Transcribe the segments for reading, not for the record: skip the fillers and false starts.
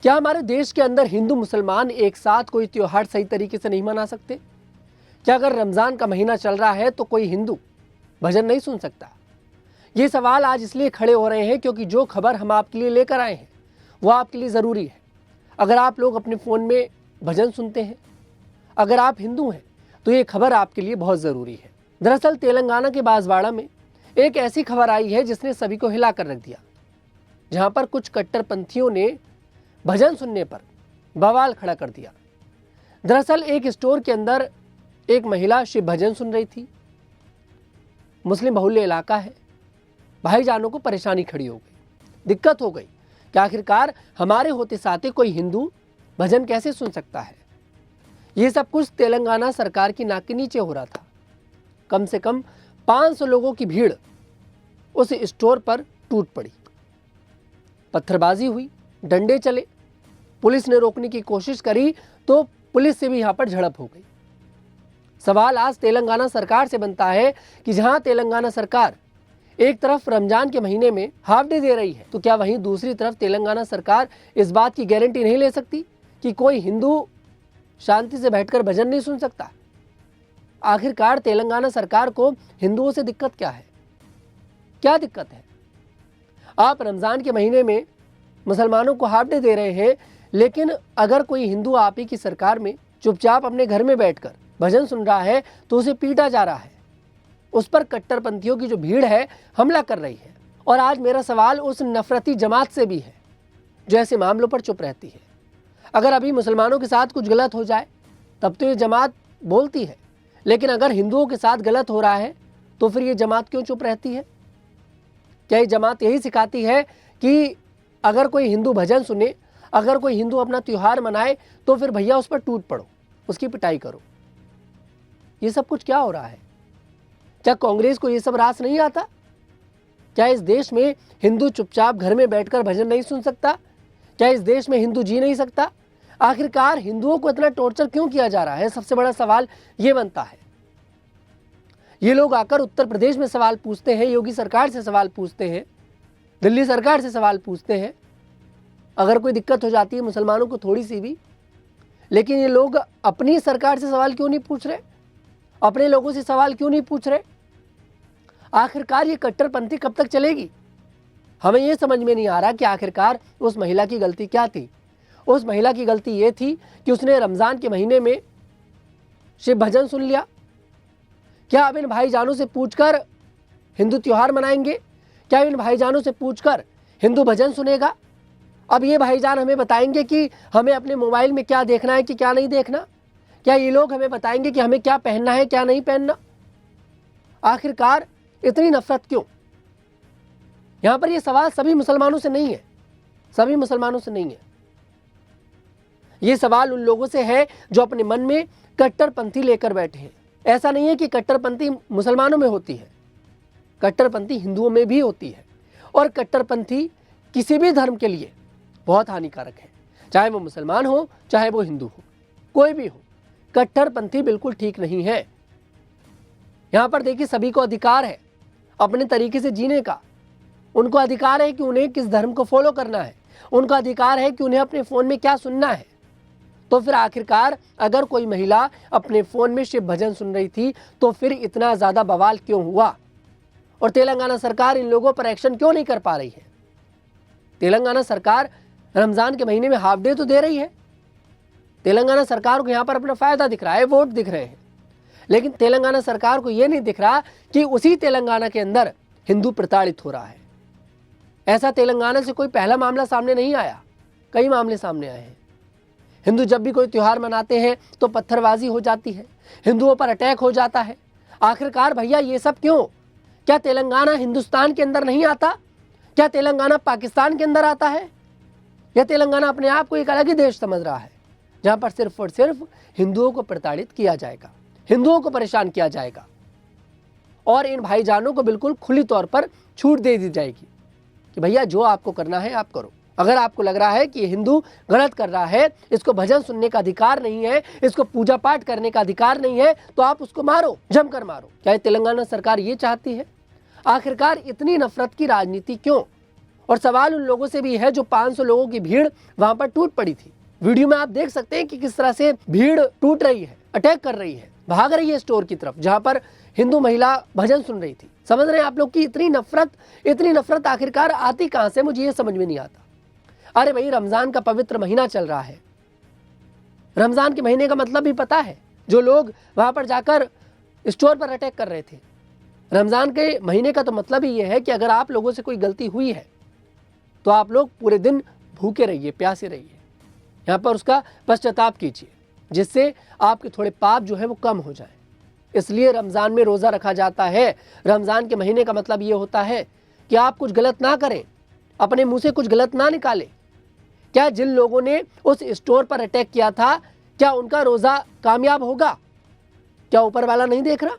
क्या हमारे देश के अंदर हिंदू मुसलमान एक साथ कोई त्योहार सही तरीके से नहीं मना सकते? क्या अगर रमज़ान का महीना चल रहा है तो कोई हिंदू भजन नहीं सुन सकता? ये सवाल आज इसलिए खड़े हो रहे हैं क्योंकि जो खबर हम आपके लिए लेकर आए हैं वो आपके लिए ज़रूरी है। अगर आप लोग अपने फ़ोन में भजन सुनते हैं, अगर आप हिंदू हैं, तो ये खबर आपके लिए बहुत ज़रूरी है। दरअसल तेलंगाना के बांसवाड़ा में एक ऐसी खबर आई है जिसने सभी को हिला कर रख दिया, जहाँ पर कुछ कट्टरपंथियों ने भजन सुनने पर बवाल खड़ा कर दिया। दरअसल एक स्टोर के अंदर एक महिला शिव भजन सुन रही थी। मुस्लिम बहुल्य इलाका है, भाईजानों को परेशानी खड़ी हो गई, दिक्कत हो गई कि आखिरकार हमारे होते साथे कोई हिंदू भजन कैसे सुन सकता है। ये सब कुछ तेलंगाना सरकार की नाक के नीचे हो रहा था। कम से कम 500 लोगों की भीड़ उस स्टोर पर टूट पड़ी, पत्थरबाजी हुई, डंडे चले, पुलिस ने रोकने की कोशिश करी तो पुलिस से भी यहाँ पर झड़प हो गई। सवाल आज तेलंगाना सरकार से बनता है कि जहाँ तेलंगाना सरकार एक तरफ रमजान के महीने में हाफ डे दे रही है, तो क्या वहीं दूसरी तरफ तेलंगाना सरकार इस बात की गारंटी नहीं ले सकती कि कोई हिंदू शांति से बैठकर भजन नहीं सुन सकता? आखिरकार तेलंगाना सरकार को हिंदुओं से दिक्कत क्या है? क्या दिक्कत है? आप रमजान के महीने में मुसलमानों को हाफ डे दे रहे हैं, लेकिन अगर कोई हिंदू आप ही की सरकार में चुपचाप अपने घर में बैठकर भजन सुन रहा है तो उसे पीटा जा रहा है। उस पर कट्टरपंथियों की जो भीड़ है हमला कर रही है। और आज मेरा सवाल उस नफरती जमात से भी है जो ऐसे मामलों पर चुप रहती है। अगर अभी मुसलमानों के साथ कुछ गलत हो जाए तब तो ये जमात बोलती है, लेकिन अगर हिंदुओं के साथ गलत हो रहा है तो फिर ये जमात क्यों चुप रहती है? क्या ये जमात यही सिखाती है कि अगर कोई हिंदू भजन सुने, अगर कोई हिंदू अपना त्यौहार मनाए तो फिर भैया उस पर टूट पड़ो, उसकी पिटाई करो? ये सब कुछ क्या हो रहा है? क्या कांग्रेस को ये सब रास नहीं आता? क्या इस देश में हिंदू चुपचाप घर में बैठकर भजन नहीं सुन सकता? क्या इस देश में हिंदू जी नहीं सकता? आखिरकार हिंदुओं को इतना टॉर्चर क्यों किया जा रहा है? सबसे बड़ा सवाल ये बनता है। ये लोग आकर उत्तर प्रदेश में सवाल पूछते हैं, योगी सरकार से सवाल पूछते हैं, दिल्ली सरकार से सवाल पूछते हैं अगर कोई दिक्कत हो जाती है मुसलमानों को थोड़ी सी भी, लेकिन ये लोग अपनी सरकार से सवाल क्यों नहीं पूछ रहे? अपने लोगों से सवाल क्यों नहीं पूछ रहे? आखिरकार ये कट्टरपंथी कब तक चलेगी? हमें ये समझ में नहीं आ रहा कि आखिरकार उस महिला की गलती क्या थी। उस महिला की गलती ये थी कि उसने रमज़ान के महीने में शिव भजन सुन लिया। क्या अब इन भाईजानों से पूछकर हिंदू त्यौहार मनाएंगे? क्या इन भाईजानों से पूछकर हिंदू भजन सुनेगा? अब ये भाईजान हमें बताएंगे कि हमें अपने मोबाइल में क्या देखना है कि क्या नहीं देखना? क्या ये लोग हमें बताएंगे कि हमें क्या पहनना है क्या नहीं पहनना? आखिरकार इतनी नफरत क्यों? यहाँ पर ये सवाल सभी मुसलमानों से नहीं है, सभी मुसलमानों से नहीं है। ये सवाल उन लोगों से है जो अपने मन में कट्टरपंथी लेकर बैठे हैं। ऐसा नहीं है कि कट्टरपंथी मुसलमानों में होती है, कट्टरपंथी हिंदुओं में भी होती है। और कट्टरपंथी किसी भी धर्म के लिए बहुत हानिकारक है, चाहे वो मुसलमान हो चाहे वो हिंदू हो, कोई भी हो। कट्टरपंथी बिल्कुल ठीक नहीं है। यहाँ पर देखिए, सभी को अधिकार है अपने तरीके से जीने का। उनको अधिकार है कि उन्हें किस धर्म को फॉलो करना है, उनका अधिकार है कि उन्हें अपने फ़ोन में क्या सुनना है। तो फिर आखिरकार अगर कोई महिला अपने फ़ोन में शिव भजन सुन रही थी तो फिर इतना ज़्यादा बवाल क्यों हुआ? और तेलंगाना सरकार इन लोगों पर एक्शन क्यों नहीं कर पा रही है? तेलंगाना सरकार रमज़ान के महीने में हाफ डे तो दे रही है। तेलंगाना सरकार को यहाँ पर अपना फ़ायदा दिख रहा है, वोट दिख रहे हैं, लेकिन तेलंगाना सरकार को ये नहीं दिख रहा कि उसी तेलंगाना के अंदर हिंदू प्रताड़ित हो रहा है। ऐसा तेलंगाना से कोई पहला मामला सामने नहीं आया, कई मामले सामने आए हैं। हिंदू जब भी कोई त्यौहार मनाते हैं तो पत्थरबाजी हो जाती है, हिंदुओं पर अटैक हो जाता है। आखिरकार भैया ये सब क्यों? क्या तेलंगाना हिंदुस्तान के अंदर नहीं आता? क्या तेलंगाना पाकिस्तान के अंदर आता है? या तेलंगाना अपने आप को एक अलग ही देश समझ रहा है जहाँ पर सिर्फ और सिर्फ हिंदुओं को प्रताड़ित किया जाएगा, हिंदुओं को परेशान किया जाएगा और इन भाईजानों को बिल्कुल खुली तौर पर छूट दे दी जाएगी कि भैया जो आपको करना है आप करो। अगर आपको लग रहा है कि ये हिंदू गलत कर रहा है, इसको भजन सुनने का अधिकार नहीं है, इसको पूजा पाठ करने का अधिकार नहीं है, तो आप उसको मारो, जमकर मारो। क्या तेलंगाना सरकार ये चाहती है? आखिरकार इतनी नफरत की राजनीति क्यों? और सवाल उन लोगों से भी है जो 500 लोगों की भीड़ वहां पर टूट पड़ी थी। वीडियो में आप देख सकते हैं कि किस तरह से भीड़ टूट रही है, अटैक कर रही है, भाग रही है स्टोर की तरफ जहां पर हिंदू महिला भजन सुन रही थी। समझ रहे हैं आप लोग कि इतनी नफरत आखिरकार आती कहां से, मुझे ये समझ में नहीं आता। अरे भाई, रमजान का पवित्र महीना चल रहा है, रमजान के महीने का मतलब भी पता है। जो लोग वहां पर जाकर स्टोर पर अटैक कर रहे थे, रमजान के महीने का तो मतलब ही यह है कि अगर आप लोगों से कोई गलती हुई है तो आप लोग पूरे दिन भूखे रहिए, प्यासे रहिए, यहाँ पर उसका पश्चाताप कीजिए, जिससे आपके थोड़े पाप जो है वो कम हो जाए। इसलिए रमज़ान में रोज़ा रखा जाता है। रमज़ान के महीने का मतलब ये होता है कि आप कुछ गलत ना करें, अपने मुंह से कुछ गलत ना निकालें। क्या जिन लोगों ने उस स्टोर पर अटैक किया था, क्या उनका रोज़ा कामयाब होगा? क्या ऊपर वाला नहीं देख रहा?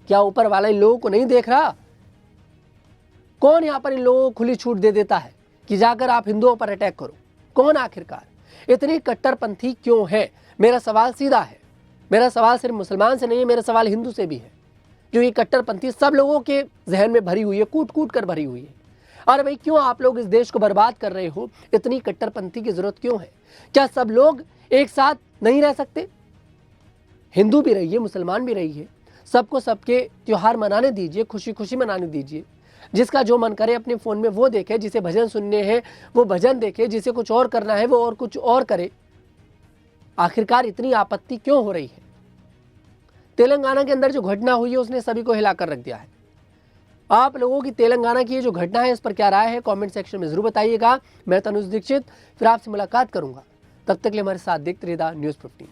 क्या ऊपर वाला इन लोगों को नहीं देख रहा? कौन यहाँ पर इन लोगों को खुली छूट दे देता है कि जाकर आप हिंदुओं पर अटैक करो? कौन आखिरकार इतनी कट्टरपंथी क्यों है? मेरा सवाल सीधा है। मेरा सवाल सिर्फ मुसलमान से नहीं है, मेरा सवाल हिंदू से भी है। जो ये कट्टरपंथी सब लोगों के जहन में भरी हुई है, कूट कूट कर भरी हुई है। अरे भाई, क्यों आप लोग इस देश को बर्बाद कर रहे हो? इतनी कट्टरपंथी की जरूरत क्यों है? क्या सब लोग एक साथ नहीं रह सकते? हिंदू भी रहिए, मुसलमान भी रहिए, सबको सबके त्योहार मनाने दीजिए, खुशी खुशी मनाने दीजिए। जिसका जो मन करे अपने फ़ोन में वो देखे, जिसे भजन सुनने हैं वो भजन देखे, जिसे कुछ और करना है वो और कुछ और करे। आखिरकार इतनी आपत्ति क्यों हो रही है? तेलंगाना के अंदर जो घटना हुई है उसने सभी को हिलाकर रख दिया है। आप लोगों की तेलंगाना की ये जो घटना है इस पर क्या राय है, कमेंट सेक्शन में जरूर बताइएगा। मैं तनुज दीक्षित फिर आपसे मुलाकात करूंगा। तब तक के लिए हमारे साथ देखते रहिए न्यूज़ 15।